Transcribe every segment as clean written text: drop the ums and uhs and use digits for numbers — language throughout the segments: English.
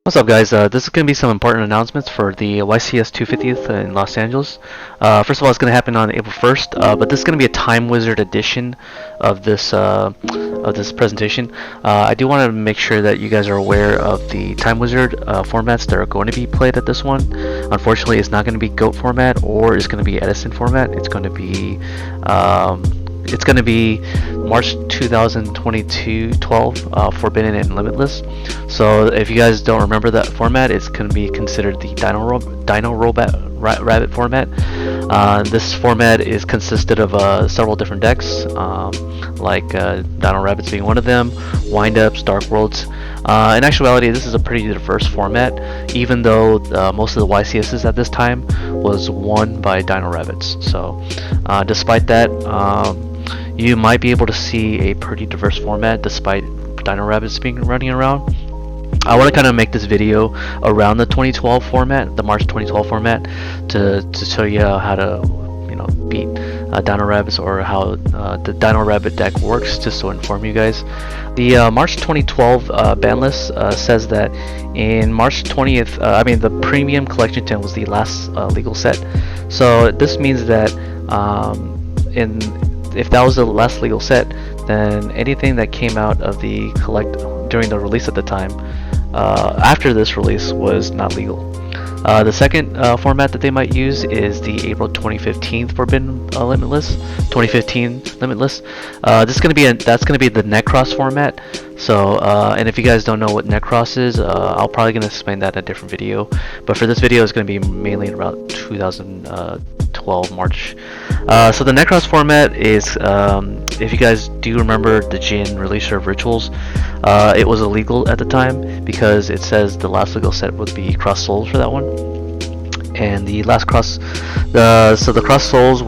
What's up, guys? This is going to be some important announcements for the YCS 250th in Los Angeles. First of all, it's going to happen on April 1st, but this is going to be a Time Wizard edition of this presentation. I do want to make sure that you guys are aware of the Time Wizard formats that are going to be played at this one. Unfortunately, it's not going to be GOAT format or it's going to be Edison format. It's going to be March 2022 12 Forbidden and Limitless. So if you guys don't remember that format, it's going to be considered the Dino Rabbit format. This format is consisted of several different decks, like Dino Rabbits being one of them, Windups, Dark Worlds. In actuality, this is a pretty diverse format, even though most of the YCSs at this time was won by Dino Rabbits. So despite that, you might be able to see a pretty diverse format despite Dino Rabbits being running around. I want to kind of make this video around the 2012 format, the March 2012 format, to show you how to beat Dino Rabbits, or how the Dino Rabbit deck works, just to inform you guys. The March 2012 ban list says that in March 20th, the premium collection 10 was the last legal set. So this means that if that was the last legal set, then anything that came out of the during the release at the time, after this release, was not legal. The second format that they might use is the April 2015 Forbidden Limitless, 2015 Limitless. This is that's gonna be the Necross format. So, and if you guys don't know what Necross is, I'll probably gonna explain that in a different video. But for this video, it's gonna be mainly around 2012 March. So the Necross format is, if you guys do remember the Jin release of Rituals, it was illegal at the time because it says the last legal set would be Cross Souls for that one. And the last so the Cross Souls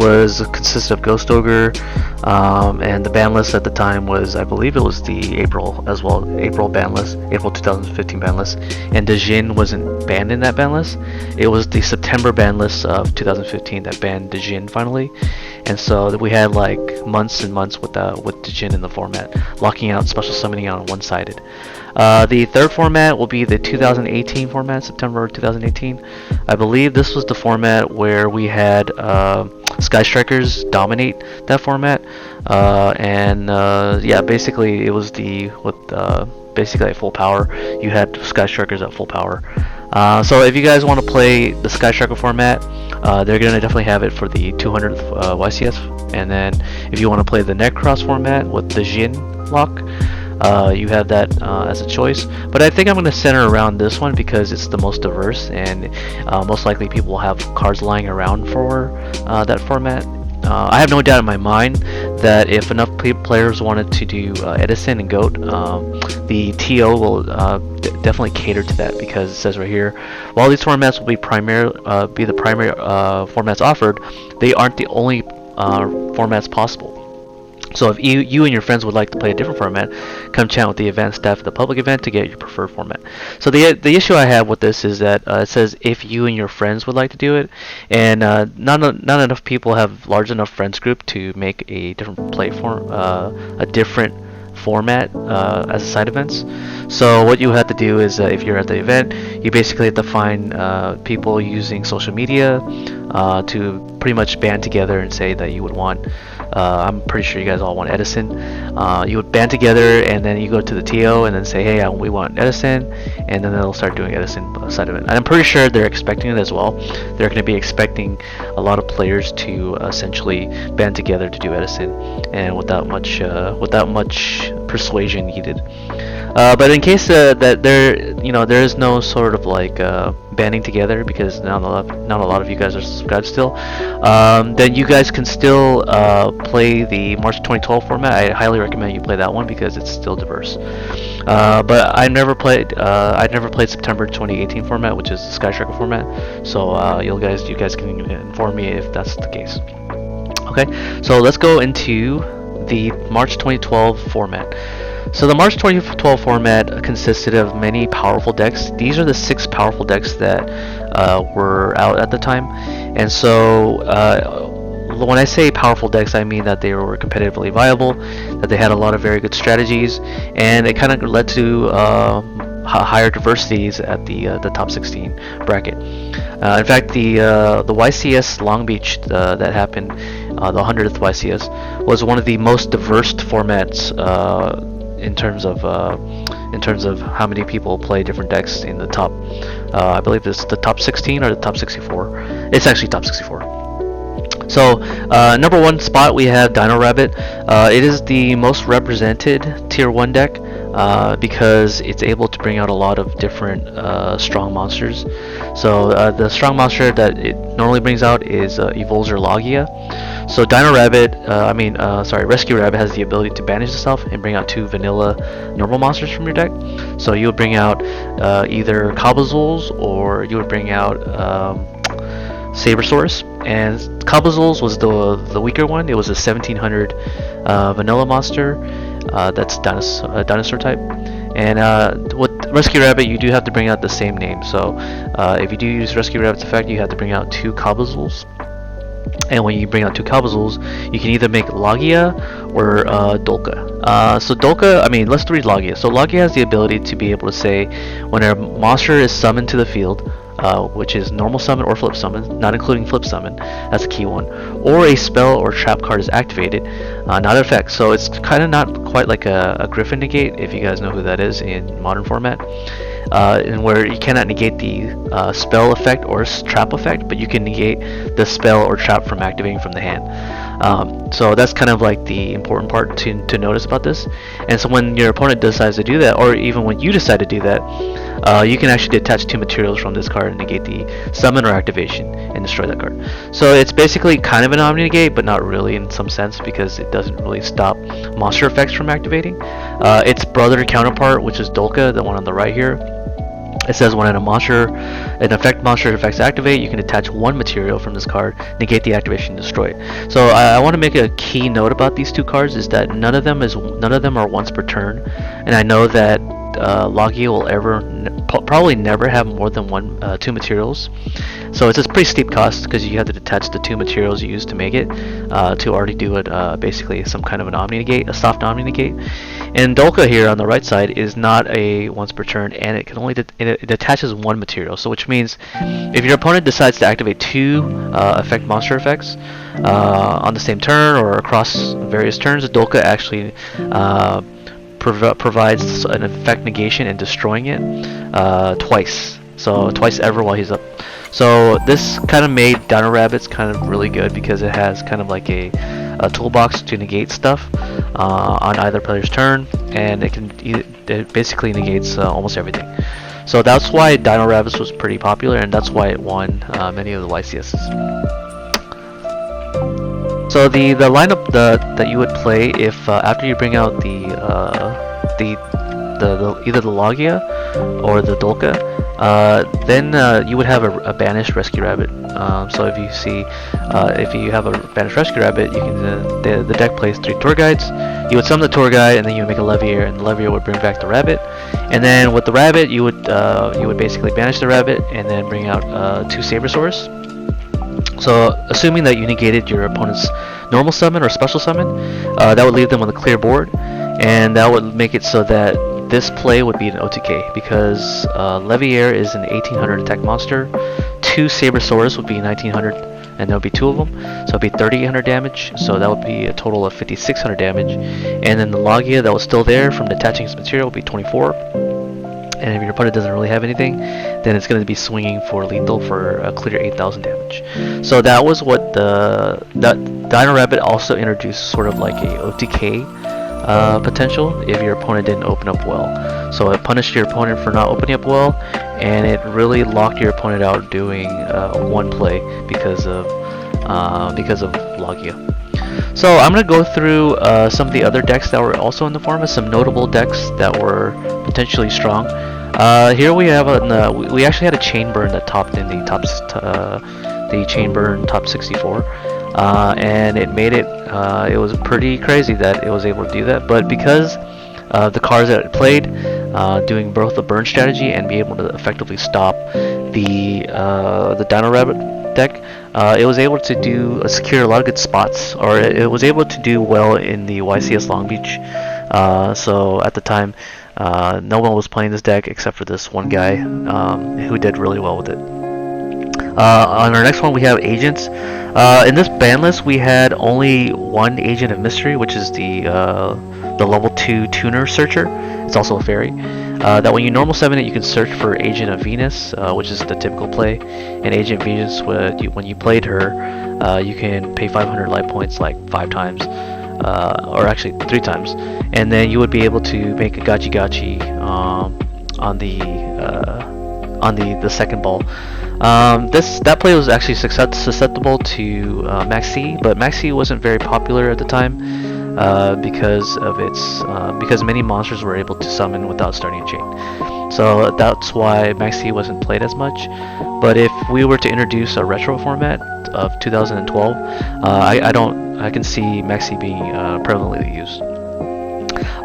consisted of Ghost Ogre, and the ban list at the time was, I believe it was the April as well, April ban list, April 2015 ban list, and the Jin wasn't banned in that ban list. It was the September ban list of 2015 that banned the Jin finally, and so we had like months and months with the Jin in the format, locking out special summoning on one-sided. The third format will be the 2018 format, September 2018. I believe this was the format where we had Sky Strikers dominate that format, yeah, basically it was basically at full power. You had Sky Strikers at full power. So if you guys want to play the Sky Striker format, they're gonna definitely have it for the 200th YCS. And then if you want to play the Necross format with the Jin lock, you have that as a choice. But I think I'm going to center around this one because it's the most diverse, and most likely people will have cards lying around for that format. I have no doubt in my mind that if enough players wanted to do Edison and GOAT, the TO will definitely cater to that, because it says right here, while these formats will be the primary formats offered, they aren't the only formats possible. So if you and your friends would like to play a different format, come chat with the event staff at the public event to get your preferred format. So the issue I have with this is that it says if you and your friends would like to do it, and not enough people have large enough friends group to make a different a different format as side events. So what you have to do is, if you're at the event, you basically have to find people using social media to pretty much band together and say that you would want, I'm pretty sure you guys all want Edison. You would band together, and then you go to the TO and then say, hey, we want Edison, and then they'll start doing Edison side event. And I'm pretty sure they're expecting it as well. They're going to be expecting a lot of players to essentially band together to do Edison, and without much persuasion needed. But in case that there is no sort of like banding together, because not a lot of you guys are subscribed still, then you guys can still play the March 2012 format. I highly recommend you play that one because it's still diverse. But I never played September 2018 format, which is the Sky Striker format. So you guys can inform me if that's the case. Okay, so let's go into the March 2012 format. So the March 2012 format consisted of many powerful decks. These are the 6 powerful decks that were out at the time. And so when I say powerful decks, I mean that they were competitively viable, that they had a lot of very good strategies, and it kind of led to higher diversities at the top 16 bracket. In fact, the YCS Long Beach that happened, the 100th YCS, was one of the most diverse formats in terms of how many people play different decks in the top. I believe it's the top 16 or the top 64. It's actually top 64. So, number one spot we have Dino Rabbit. It is the most represented Tier 1 deck because it's able to bring out a lot of different strong monsters. So, the strong monster that it normally brings out is Evolzer Logia. So, Dino Rabbit, Rescue Rabbit has the ability to banish itself and bring out 2 vanilla normal monsters from your deck. So, you would bring out either Cobblezules or you would bring out Sabersaurus, and Cobblezules was the weaker one. It was a 1700 vanilla monster that's dinosaur type. And with Rescue Rabbit, you do have to bring out the same name. So if you do use Rescue Rabbit's effect, you have to bring out 2 Cobblezules. And when you bring out 2 Cobblezules, you can either make Logia or Dolka. So Dolka, let's read Logia. So Logia has the ability to be able to say when a monster is summoned to the field, which is normal summon or flip summon, not including flip summon, that's a key one, or a spell or trap card is activated, not an effect. So it's kind of not quite like a Griffin negate, if you guys know who that is in modern format, and where you cannot negate the spell effect or trap effect, but you can negate the spell or trap from activating from the hand. So that's kind of like the important part to notice about this. And so when your opponent decides to do that, or even when you decide to do that, you can actually detach 2 materials from this card and negate the summon or activation and destroy that card. So it's basically kind of an omni-negate, but not really in some sense, because it doesn't really stop monster effects from activating. Its brother counterpart, which is Dolka, the one on the right here, it says when an effect monster effects activate, you can attach 1 material from this card, negate the activation, and destroy it. So I want to make a key note about these 2 cards is that none of them are once per turn, and I know that Logia will probably never have more than 2 materials. So it's a pretty steep cost because you have to detach the 2 materials you use to make it to already do it basically some kind of an omni-negate, a soft omni-negate. And Dolka here on the right side is not a once per turn, and it can only it detaches 1 material. So which means if your opponent decides to activate 2 effect monster effects on the same turn or across various turns, Dolka actually provides an effect negation and destroying it twice. So twice ever while he's up. So this kind of made Dino Rabbits kind of really good because it has kind of like a toolbox to negate stuff on either player's turn, and it basically negates almost everything. So that's why Dino Rabbits was pretty popular, and that's why it won many of the YCSs. So the lineup that you would play if after you bring out either the Logia or the Dolka, then you would have a banished Rescue Rabbit. So if you see, if you have a banished Rescue Rabbit, you can the deck plays 3 tour guides. You would summon the tour guide, and then you would make a Levier, and the Levier would bring back the rabbit. And then with the rabbit, you would basically banish the rabbit, and then bring out 2 Sabersaurus. So assuming that you negated your opponent's normal summon or special summon, that would leave them on a clear board, and that would make it so that this play would be an OTK because Levier is an 1800 attack monster, 2 Sabersaurus would be 1900, and there would be 2 of them, so it would be 3800 damage, so that would be a total of 5600 damage. And then the Logia that was still there from detaching its material would be 24. And if your opponent doesn't really have anything, then it's going to be swinging for lethal for a clear 8,000 damage. So that was what Dino Rabbit also introduced, sort of like a OTK potential if your opponent didn't open up well. So it punished your opponent for not opening up well, and it really locked your opponent out doing 1 play because of Logia. So I'm going to go through some of the other decks that were also in the format, some notable decks that were potentially strong. Here we have we actually had a chain burn that topped in the chain burn top 64, and it made it. It was pretty crazy that it was able to do that, but because the cards that it played, doing both the burn strategy and be able to effectively stop the Dino Rabbit deck, it was able to secure a lot of good spots, or it was able to do well in the YCS Long Beach. So at the time, No one was playing this deck except for this one guy who did really well with it. On our next one, we have agents. In this ban list, we had only one agent of mystery, which is the level 2 tuner searcher. It's also a fairy. That when you normal summon it, you can search for Agent of Venus, which is the typical play. And Agent Venus, when you played her, you can pay 500 life points like 5 times, or actually 3 times, and then you would be able to make a gachi gachi on the second ball. That play was actually susceptible to Maxi, but Maxi wasn't very popular at the time because many monsters were able to summon without starting a chain. So that's why Maxi wasn't played as much. But if we were to introduce a retro format of 2012, I can see Maxi being prevalently used.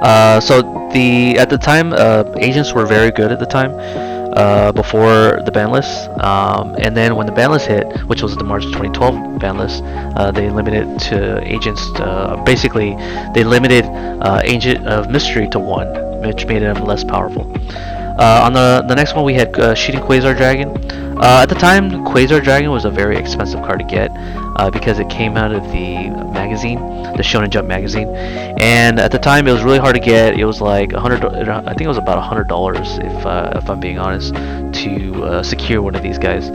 At the time, agents were very good at the time. Before the ban list, and then when the ban list hit, which was the March 2012 ban list, they limited to agents. Basically, they limited Agent of Mystery to 1, which made him less powerful. On the next one, we had Shooting Quasar Dragon. At the time, Quasar Dragon was a very expensive card to get because it came out of the magazine, the Shonen Jump magazine, and at the time it was really hard to get. It was like $100. I think it was about $100 if I'm being honest, to secure one of these guys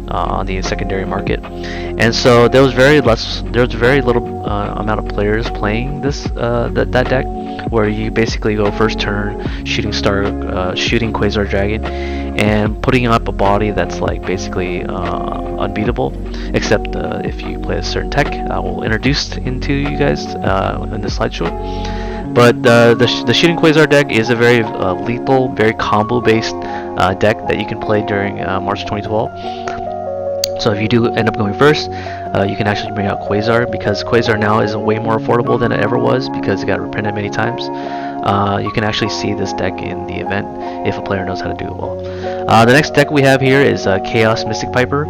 on the secondary market. And so there was very little amount of players playing that deck, where you basically go first turn shooting Quasar Dragon and putting up a body that's like basically unbeatable, except if you play a certain tech I will introduce into you guys in the slideshow. But the Shooting Quasar deck is a very lethal, very combo based deck that you can play during March 2012. So if you do end up going first, you can actually bring out Quasar, because Quasar now is way more affordable than it ever was because it got reprinted many times. You can actually see this deck in the event if a player knows how to do it well. The next deck we have here is Chaos Mystic Piper.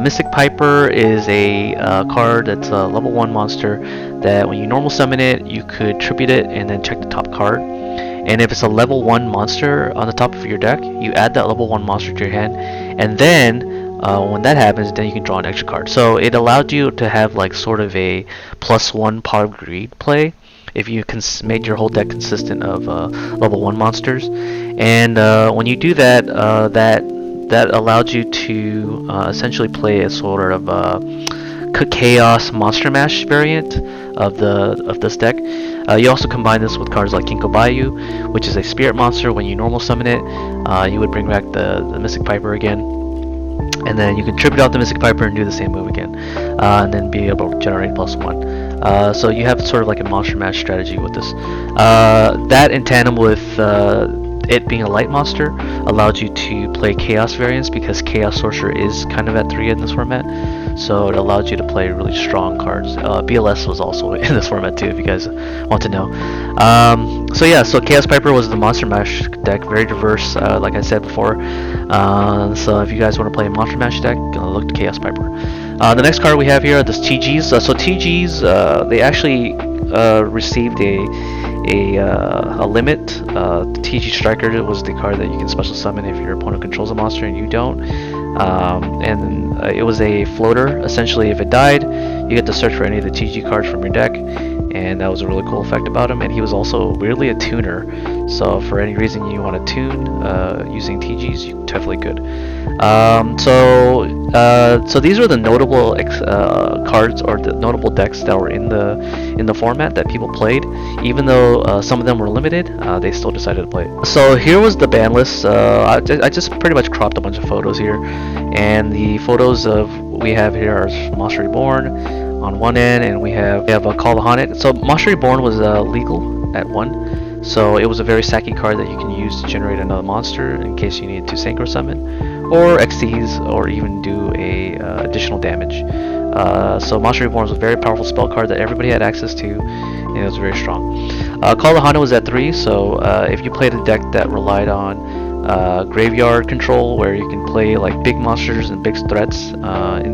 Mystic Piper is a card that's a level 1 monster that when you normal summon it, you could tribute it and then check the top card. And if it's a level 1 monster on the top of your deck, you add that level 1 monster to your hand, and then when that happens, then you can draw an extra card. So it allowed you to have like sort of a +1 Pot of Greed play if you made your whole deck consistent of level 1 monsters. And when you do that, that allowed you to essentially play a sort of Chaos Monster Mash variant of this deck. You also combine this with cards like Kinko Bayou, which is a spirit monster. When you normal summon it, you would bring back the Mystic Piper again, and then you can tribute out the Mystic Piper and do the same move again, and then be able to generate +1. So you have sort of like a monster mash strategy with this. That in tandem with it being a light monster allowed you to play Chaos variants, because Chaos Sorcerer is kind of at 3 in this format. So it allowed you to play really strong cards. BLS was also in this format too, if you guys want to know. So Chaos Piper was the Monster Mash deck, very diverse, like I said before. So if you guys want to play a Monster Mash deck, look to Chaos Piper. The next card we have here are the TGs. So TGs, they actually received a limit. The TG Striker was the card that you can special summon if your opponent controls a monster and you don't. It was a floater. Essentially, if it died, you get to search for any of the TG cards from your deck, and that was a really cool effect about him. And he was also weirdly a tuner, so for any reason you want to tune using TGs, you definitely could. So these were the notable cards, or the notable decks that were in the format that people played. Even though some of them were limited, they still decided to play it. So here was the ban list. I just pretty much cropped a bunch of photos here, and the photos we have here are Monster Reborn on one end, and we have a Call the Haunted. So Monster Reborn was legal at 1, so it was a very sacky card that you can use to generate another monster in case you need to synchro summon, or XTs, or even do a additional damage. So Monster Reborn was a very powerful spell card that everybody had access to, and it was very strong. Call the Haunted was at 3, so if you played a deck that relied on graveyard control, where you can play like big monsters and big threats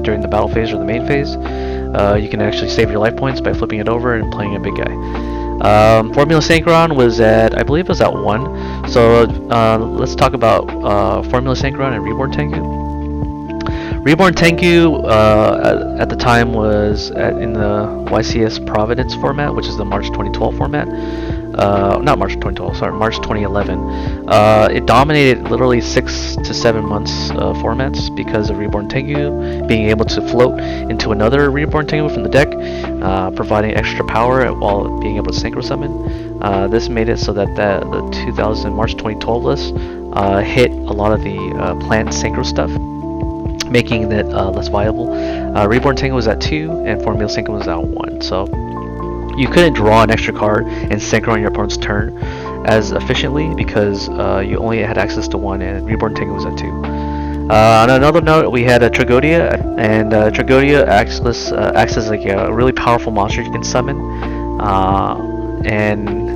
during the battle phase or the main phase, you can actually save your life points by flipping it over and playing a big guy. Formula Synchron was at, I believe it was at 1. So let's talk about Formula Synchron and Reborn Tengu. Reborn Tengu at the time was in the YCS Providence format, which is the March 2012 format. Not March 2012, sorry, March 2011. It dominated literally 6 to 7 months formats because of Reborn Tengu being able to float into another Reborn Tengu from the deck, providing extra power while being able to synchro summon. This made it so that the March 2012 list hit a lot of the planned synchro stuff, making it less viable. Reborn Tengu was at 2 and Formula Synchron was at 1. So you couldn't draw an extra card and synchro on your opponent's turn as efficiently because you only had access to 1 and Reborn Tengu was at 2. On another note, we had a Tragodia, and Tragodia acts as like a really powerful monster you can summon, and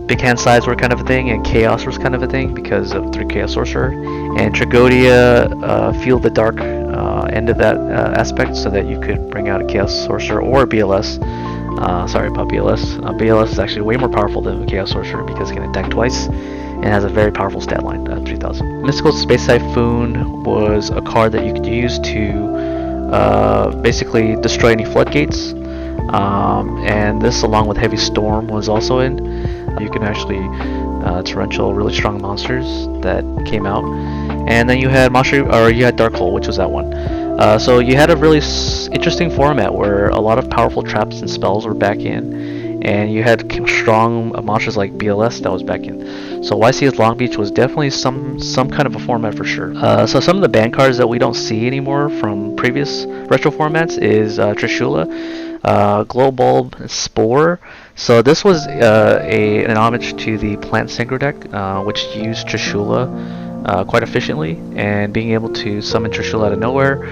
big hand size were kind of a thing, and chaos was kind of a thing because of 3 chaos sorcerer, and Tragodia feel the dark end of that aspect so that you could bring out a chaos sorcerer or BLS. Sorry about BLS. BLS is actually way more powerful than Chaos Sorcerer because it can attack twice and has a very powerful stat line, 3000. Mystical Space Typhoon was a card that you could use to basically destroy any floodgates, and this along with Heavy Storm was also in. You can actually torrential really strong monsters that came out, and then you had Dark Hole, which was that one. So you had a really interesting format where a lot of powerful traps and spells were back in, and you had strong monsters like BLS that was back in. So YCS Long Beach was definitely some kind of a format for sure. So some of the ban cards that we don't see anymore from previous retro formats is Trishula, Glow Bulb, Spore. So this was an homage to the Plant Synchro deck, which used Trishula quite efficiently, and being able to summon Trishula out of nowhere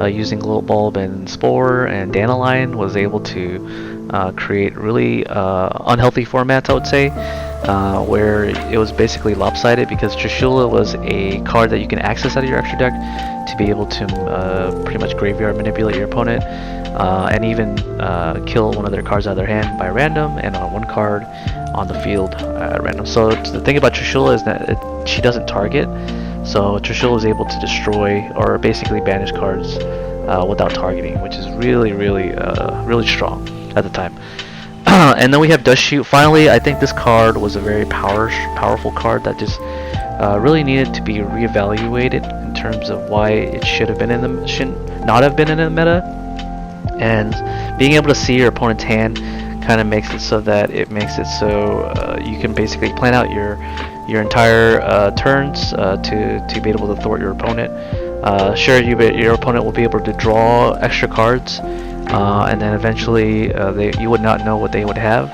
using Glow Bulb and Spore and Dandelion was able to create really unhealthy formats, I would say, where it was basically lopsided because Trishula was a card that you can access out of your extra deck to be able to pretty much graveyard manipulate your opponent, and even kill one of their cards out of their hand by random and on one card on the field at random. So the thing about Trishula is that she doesn't target, so Trishula is able to destroy or basically banish cards without targeting, which is really strong at the time. And then we have Dust Shoot. Finally, I think this card was a very powerful card that just really needed to be reevaluated in terms of why it shouldn't not have been in the meta. And being able to see your opponent's hand kind of makes it so you can basically plan out your entire turns to be able to thwart your opponent. Sure, your opponent will be able to draw extra cards, and then eventually you would not know what they would have,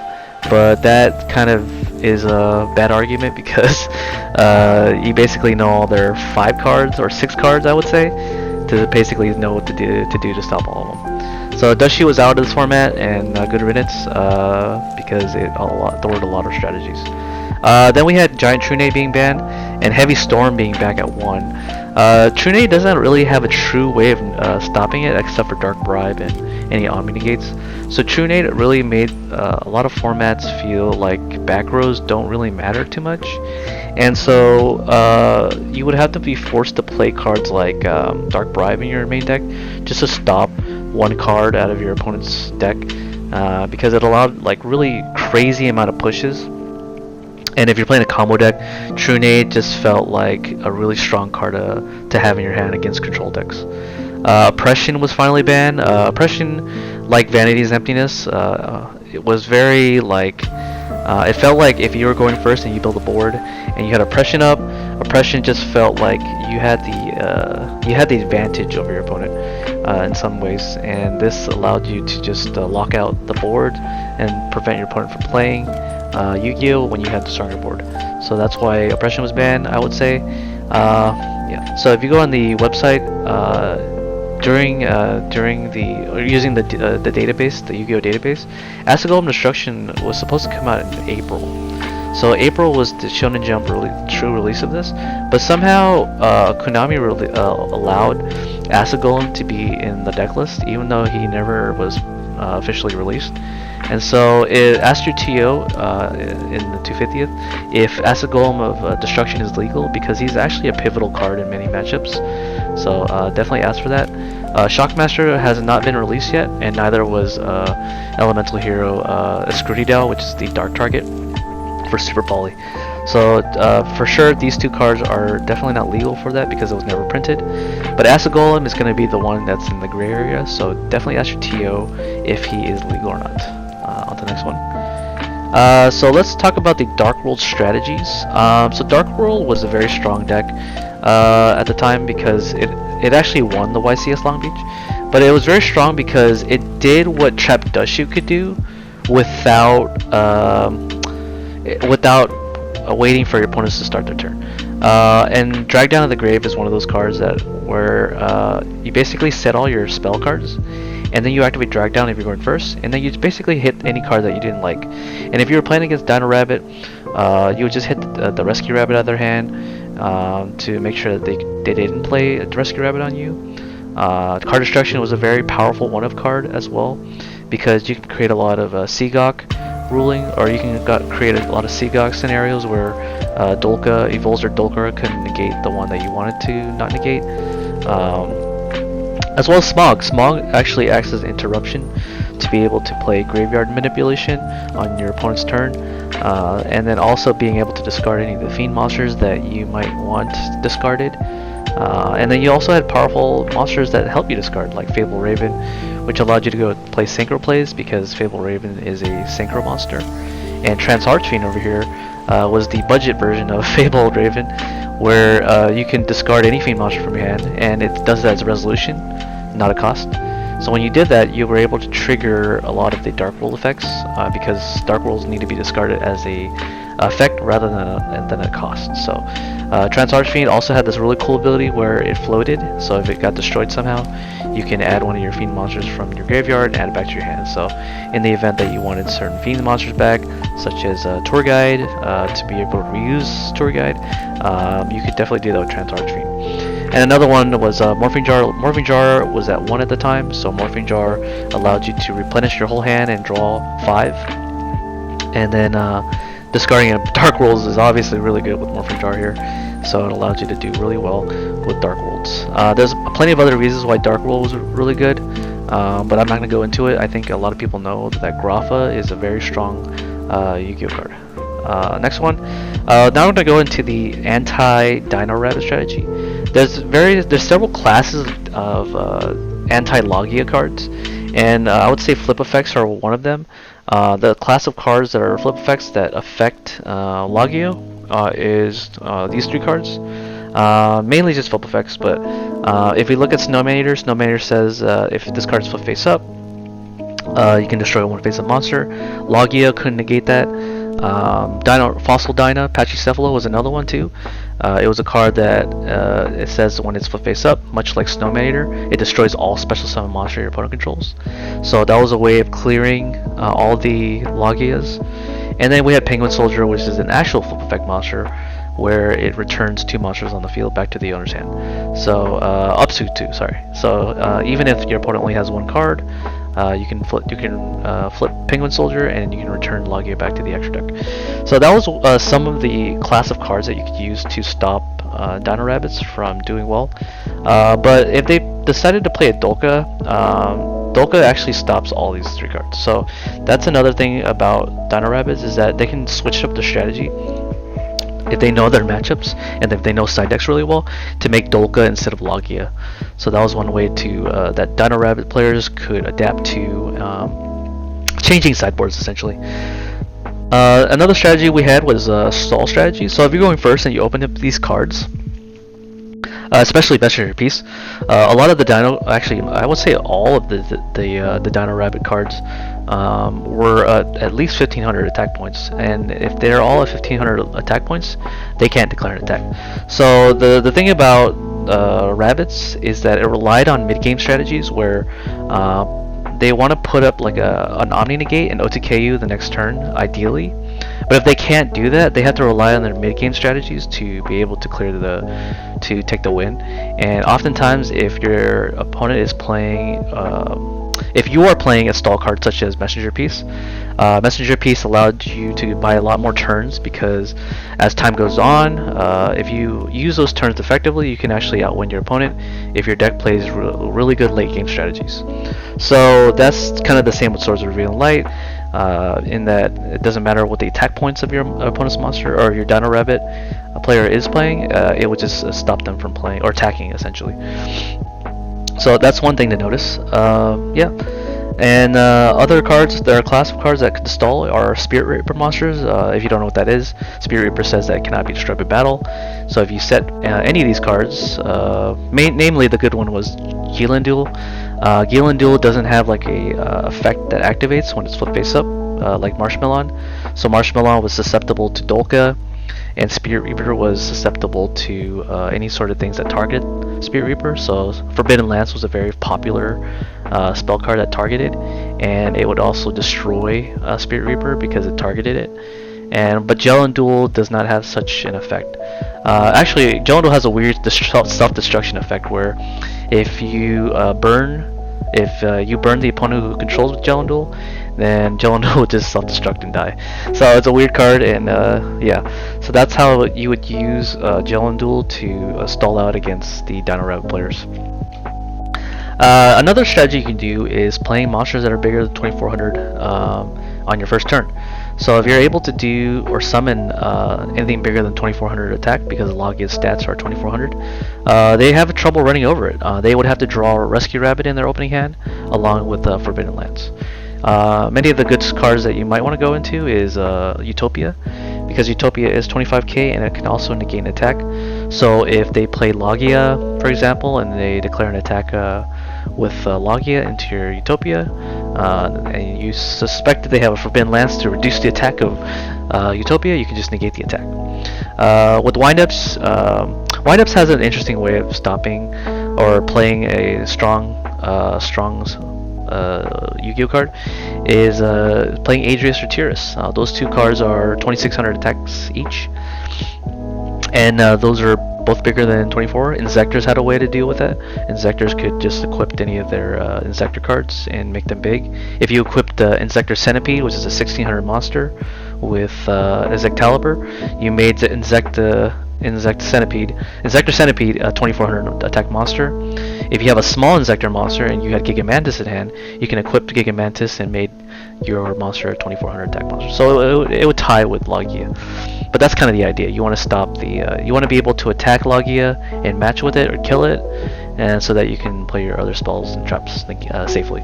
but that kind of is a bad argument because you basically know all their 5 cards or 6 cards, I would say, to basically know what to do to stop all of them. So Dushy was out of this format, and good riddance because it thwarted a lot of strategies. Then we had Giant Trune being banned and Heavy Storm being back at 1. Trune doesn't really have a true way of stopping it except for Dark Bribe and any Omni Gates. So Trune really made a lot of formats feel like back rows don't really matter too much. And so you would have to be forced to play cards like Dark Bribe in your main deck just to stop one card out of your opponent's deck, because it allowed like really crazy amount of pushes. And if you're playing a combo deck, Trune just felt like a really strong card to have in your hand against control decks. Oppression was finally banned. Oppression, like Vanity's Emptiness, it was very like it felt like if you were going first and you build a board and you had Oppression up, Oppression just felt like you had the advantage over your opponent in some ways, and this allowed you to just lock out the board and prevent your opponent from playing Yu-Gi-Oh when you had the stronger board. So that's why Oppression was banned, I would say. Yeah. So if you go on the website using the database, the Yu-Gi-Oh database, Asagolem Destruction was supposed to come out in April. So April was the Shonen Jump true release of this, but somehow Konami allowed Asagolem to be in the deck list, even though he never was officially released. And so it asked your TO in the 250th if Acid Golem of Destruction is legal, because he's actually a pivotal card in many matchups. So definitely ask for that. Shockmaster has not been released yet, and neither was Elemental Hero Escrutidel, which is the dark target for Super Poly. So for sure, these two cards are definitely not legal for that because it was never printed. But Acid Golem is going to be the one that's in the gray area, so definitely ask your TO if he is legal or not. On to the next one. So let's talk about the Dark World strategies. So Dark World was a very strong deck at the time because it actually won the YCS Long Beach, but it was very strong because it did what Trap Dushu could do without waiting for your opponents to start their turn. And Drag Down to the Grave is one of those cards that where you basically set all your spell cards, and then you activate Drag Down if you're going first, and then you basically hit any card that you didn't like. And if you were playing against Dino Rabbit, you would just hit the Rescue Rabbit out of their hand to make sure that they didn't play the Rescue Rabbit on you. Card Destruction was a very powerful one-of card as well, because you can create a lot of Seagawk ruling, or you can create a lot of Seagawk scenarios where Dolka, Evolzer Dolka can negate the one that you wanted to not negate. As well as Smog. Smog actually acts as an interruption to be able to play Graveyard Manipulation on your opponent's turn, and then also being able to discard any of the Fiend monsters that you might want discarded. And then you also had powerful monsters that help you discard, like Fable Raven, which allowed you to go play Synchro plays because Fable Raven is a Synchro monster. And Trans Archfiend over here was the budget version of Fable Raven, where you can discard any Fiend monster from your hand, and it does that as a resolution, not a cost. So when you did that, you were able to trigger a lot of the Dark World effects, because Dark Worlds need to be discarded as a effect rather than a cost. So Trans Archfiend also had this really cool ability where it floated, so if it got destroyed somehow, you can add one of your Fiend monsters from your graveyard and add it back to your hand. So in the event that you wanted certain Fiend monsters back, such as Tour Guide, to be able to reuse Tour Guide, you could definitely do that with Trans Archfiend. And another one was Morphing Jar. Morphing Jar was at 1 at the time, so Morphing Jar allowed you to replenish your whole hand and draw 5. And then discarding a Dark Worlds is obviously really good with Morphing Jar here, so it allows you to do really well with Dark Worlds. There's plenty of other reasons why Dark World was really good, but I'm not going to go into it. I think a lot of people know that Grapha is a very strong Yu-Gi-Oh card. Next one. Now I'm going to go into the anti-Dino Rabbit strategy. There's several classes of anti-Logia cards, and I would say Flip Effects are one of them. The class of cards that are flip effects that affect Logia is these 3 cards. Mainly just flip effects, but if we look at Snowmanator, Snowmanator says if this card is flip face up, you can destroy one face up monster. Logia couldn't negate that. Fossil Dyna, Pachycephalo was another one too. It was a card that it says when it's flip face up, much like Snowmanator, it destroys all special summon monster your opponent controls. So that was a way of clearing all the Logias. And then we had Penguin Soldier, which is an actual flip effect monster, where it returns 2 monsters on the field back to the owner's hand. So up to 2, sorry. So even if your opponent only has 1 card, you can flip Penguin Soldier, and you can return Logia back to the extra deck. So that was some of the class of cards that you could use to stop Dino Rabbits from doing well. But if they decided to play a Dolka, Dolka actually stops all these 3 cards. So that's another thing about Dino Rabbits, is that they can switch up their strategy if they know their matchups and if they know side decks really well, to make Dolka instead of Logia. So that was one way to that Dino Rabbit players could adapt to changing sideboards essentially. Another strategy we had was stall strategy. So if you're going first and you open up these cards, especially Messenger Piece, a lot of the Dino, actually I would say all of the Dino Rabbit cards were at least 1500 attack points, and if they're all at 1500 attack points, they can't declare an attack. So the thing about Rabbits is that it relied on mid-game strategies where they want to put up like an Omni Negate and OTKU the next turn, ideally. But if they can't do that, they have to rely on their mid-game strategies to be able to to take the win. And oftentimes, if your opponent is playing if you are playing a stall card such as Messenger Piece, Messenger Piece allowed you to buy a lot more turns because as time goes on, if you use those turns effectively, you can actually outwin your opponent if your deck plays really good late game strategies. So that's kind of the same with Swords of Revealing Light, in that it doesn't matter what the attack points of your opponent's monster or your Dino Rabbit player is playing, it would just stop them from playing or attacking essentially. So that's one thing to notice. Yeah. And other cards, there are a class of cards that can stall are Spirit Reaper monsters. If you don't know what that is, Spirit Reaper says that it cannot be destroyed by battle. So if you set any of these cards, namely the good one was Gillian Duel. Gillian Duel doesn't have like a effect that activates when it's flipped face up, like Marshmallow. So Marshmallow was susceptible to Dolka, and Spirit Reaper was susceptible to any sort of things that target Spirit Reaper. So Forbidden Lance was a very popular spell card that targeted, and it would also destroy Spirit Reaper because it targeted it. But Gel Duel does not have such an effect. Actually, Gel Duel has a weird self-destruction effect where if you burn the opponent who controls Gel Duel, then Gel Duel will just self-destruct and die. So it's a weird card, and yeah. So that's how you would use Gel Duel to stall out against the Dino Rabbit players. Another strategy you can do is playing monsters that are bigger than 2400 on your first turn. So if you're able to do or summon anything bigger than 2400 attack, because Logia's stats are 2400, they have trouble running over it. They would have to draw a Rescue Rabbit in their opening hand, along with Forbidden Lance. Many of the good cards that you might want to go into is Utopia, because Utopia is 25k and it can also negate an attack. So if they play Logia, for example, and they declare an attack with Logia into your Utopia, and you suspect that they have a Forbidden Lance to reduce the attack of Utopia, you can just negate the attack. With Windups, Windups has an interesting way of stopping or playing a strong Yu-Gi-Oh card, is playing Adrius or Tyrus. Those two cards are 2600 attacks each, and those are both bigger than 24. Insectors had a way to deal with that. Insectors could just equip any of their Insector cards and make them big. If you equipped the Insector Centipede, which is a 1600 monster, with Insectaliber, you made the Insector Centipede a 2400 attack monster. If you have a small Insector monster and you had Gigamantis at hand, you can equip Gigamantis and made your monster a 2400 attack monster. So it would tie with Logia. But that's kind of the idea. You want to stop the you want to be able to attack Logia and match with it or kill it, and so that you can play your other spells and traps safely.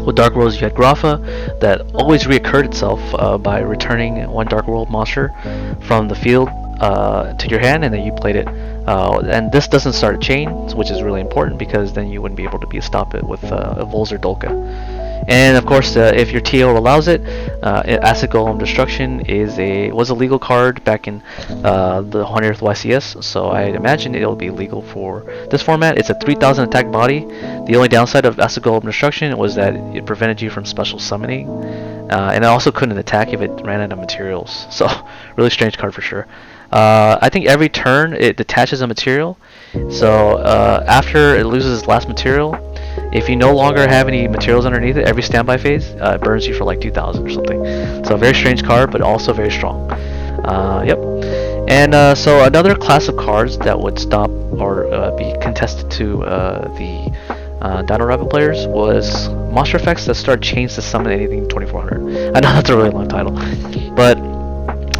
With Dark Worlds, you had Grapha that always reoccurred itself by returning one Dark World monster from the field to your hand, and then you played it. And this doesn't start a chain, which is really important because then you wouldn't be able to stop it with Volzer Dolka. And of course, if your TO allows it, Acid Golem Destruction was a legal card back in the 100th YCS, so I imagine it'll be legal for this format. It's a 3000 attack body. The only downside of Acid Golem Destruction was that it prevented you from special summoning, and it also couldn't attack if it ran out of materials. So, really strange card for sure. I think every turn it detaches a material, so after it loses its last material, if you no longer have any materials underneath it, every standby phase, it burns you for like 2000 or something. So a very strange card, but also very strong. Yep. And so another class of cards that would stop or be contested to the Dino Rabbit players was monster effects that start chains to summon anything 2400. I know that's a really long title, but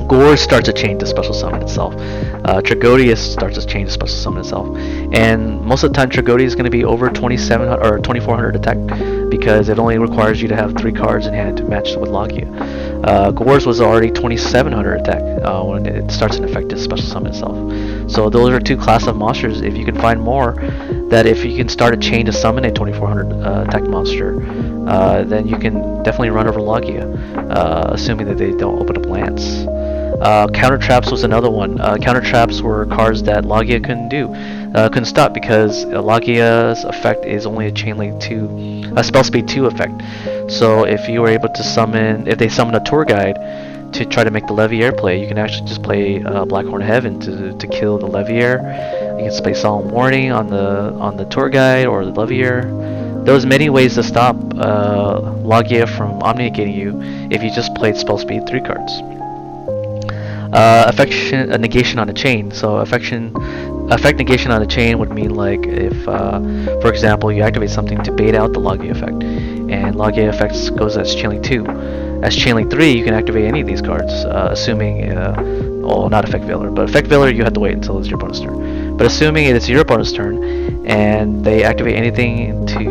Gore starts a chain to special summon itself. Tragodius starts a chain to special summon itself. And most of the time Tragodius is going to be over 2700 or 2400 attack because it only requires you to have 3 cards in hand to match with Logia. Gore's was already 2700 attack when it starts an effect to special summon itself. So those are 2 classes of monsters. If you can find more, that if you can start a chain to summon a 2400 attack monster, then you can definitely run over Logia, assuming that they don't open up lands. Counter Traps was another one. Counter Traps were cards that Logia couldn't stop because Logia's effect is only a chain link 2, a spell speed 2 effect. So if you were able to summon, if they summon a tour guide to try to make the Leviair play, you can actually just play Blackhorn Heaven to kill the Leviair. You can play Solemn Warning on the tour guide or the Leviair. There was many ways to stop Logia from omni-negating you if you just played spell speed 3 cards. Affection, negation on a chain. So effect negation on a chain would mean like if, for example, you activate something to bait out the Logia effect, and Logia effects goes as chain link 2. As chain link 3, you can activate any of these cards, assuming, well, not effect veiler, but effect veiler you have to wait until it's your opponent's turn. But assuming it's your opponent's turn, and they activate anything to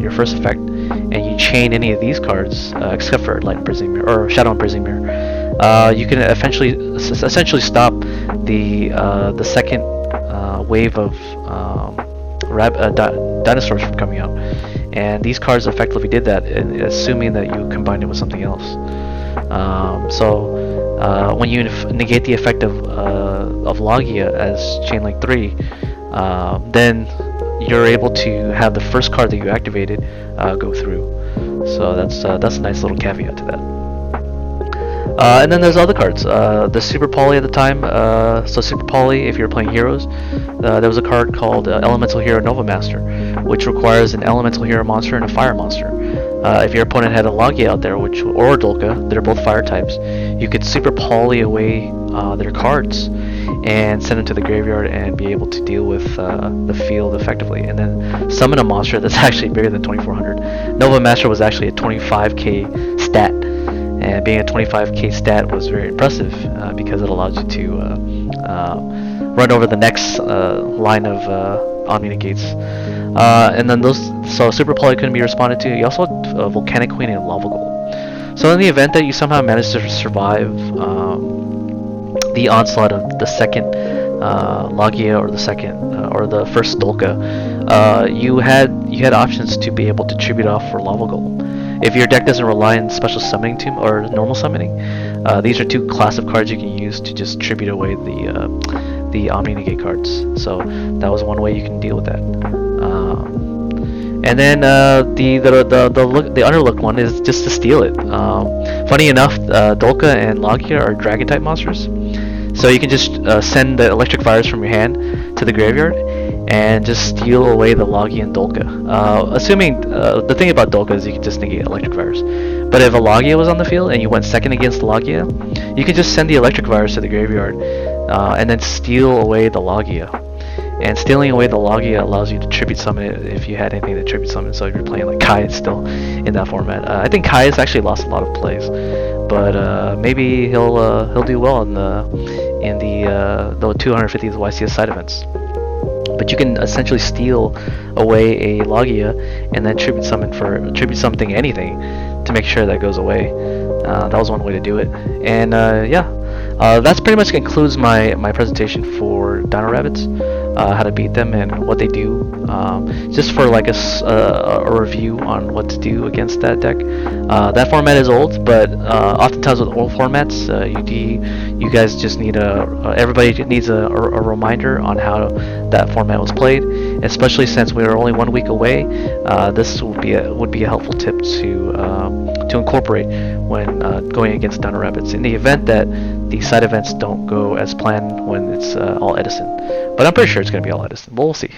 your first effect, and you chain any of these cards, except for Light Imprisoning Mirror or Shadow Imprisoning Mirror, you can essentially stop the second wave of dinosaurs from coming out. And these cards effectively did that, assuming that you combined it with something else. So when you negate the effect of Logia as chain link 3, then you're able to have the first card that you activated go through. So that's a nice little caveat to that. And then there's other cards. The Super Poly at the time. So Super Poly, if you're playing heroes, there was a card called Elemental Hero Nova Master, which requires an Elemental Hero monster and a Fire monster. If your opponent had a Logia out there, or a Dolka, they're both fire types, you could Super Poly away their cards and send them to the graveyard and be able to deal with the field effectively. And then summon a monster that's actually bigger than 2400. Nova Master was actually a 25k stat. And being a 25k stat was very impressive because it allows you to run over the next line of Omni Negates. And then so Super Poly couldn't be responded to. You also had Volcanic Queen and Lava Golem. So in the event that you somehow managed to survive the onslaught of the second Logia or the second or the first Dolka, you had options to be able to tribute off for Lava Golem. If your deck doesn't rely on special summoning tomb or normal summoning, these are two class of cards you can use to just tribute away the Omni Negate cards. So that was one way you can deal with that. And then the underlooked one is just to steal it. Funny enough, Dolka and Logia are Dragon type monsters, so you can just send the electric fires from your hand to the graveyard and just steal away the Logia and Dolka. Assuming the thing about Dolka is you can just negate electric virus. But if a Logia was on the field and you went second against the Logia, you can just send the electric virus to the graveyard and then steal away the Logia. And stealing away the Logia allows you to tribute summon it if you had anything to tribute summon. So if you're playing like Kai, it's still in that format. I think Kai has actually lost a lot of plays, but maybe he'll do well in the 250th YCS side events. But you can essentially steal away a Logia and then tribute something anything to make sure that goes away. That was one way to do it. And that's pretty much concludes my presentation for Dino Rabbits, how to beat them and what they do. Just for like a review on what to do against that deck. That format is old, but oftentimes with old formats, you guys just need everybody needs a reminder on how that format was played. Especially since we are only 1 week away, this would be a helpful tip to incorporate when going against Dino Rabbits in the event that the side events don't go as planned when it's all Edison. But I'm pretty sure it's going to be all Edison. But we'll see.